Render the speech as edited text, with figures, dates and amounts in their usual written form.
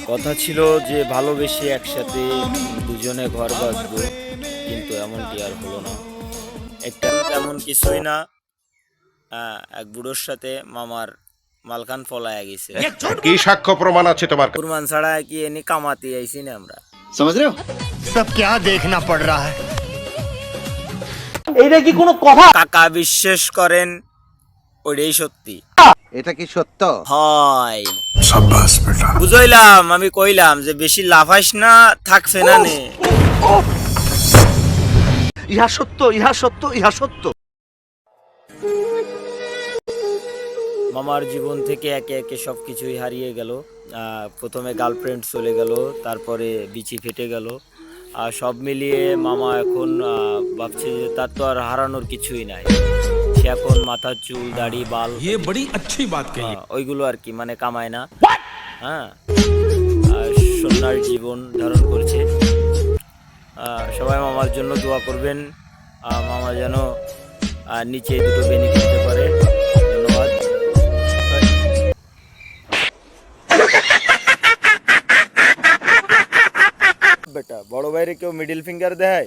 কথা ছিল যে ভালোবেসে একসাথে দুজনে ঘর বাঁধবো, কিন্তু এমনটি আর হলো না। একটা এমন কিছুই না, এক বুড়োর সাথে মামার মালখান ফলায়া গেছে। কি সাক্ষ্য প্রমাণ আছে তোমার কাছে? কুরবান ছাড়া কি এনে কামাতে আইছি না আমরা। समझ रहे हो सब क्या देखना पड़ रहा है। এইটা কি কোনো কথা? কাকা বিশ্বাস করেন ওইটাই সত্যি এটা কি সত্য? হয়। বুঝাইলাম, আমি কইলাম যে বেশি লাফাইস না, থাকছে না নে। ইহা সত্য, ইহা সত্য, ইহা সত্য। মামার জীবন থেকে একে একে সবকিছুই হারিয়ে গেল। প্রথমে গার্লফ্রেন্ড চলে গেল, তারপরে বিচি ফেটে গেল। সব মিলিয়ে মামা এখন ভাবছে যে তার তো আর হারানোর কিছুই নাই। সে এখন মাথার চুল, দাড়ি, বাল, बड़ी अच्छी बात कही। ওইগুলো আর কি, মানে কামায় না। হ্যাঁ, সন্ন্যার জীবন ধারণ করছে। সবাই মামার জন্য দোয়া করবেন, মামা যেন নিচে দুটো বেনি করতে পারে। ধন্যবাদ। বেটা, বড় ভাইরে কেউ মিডিল ফিঙ্গার দেয়?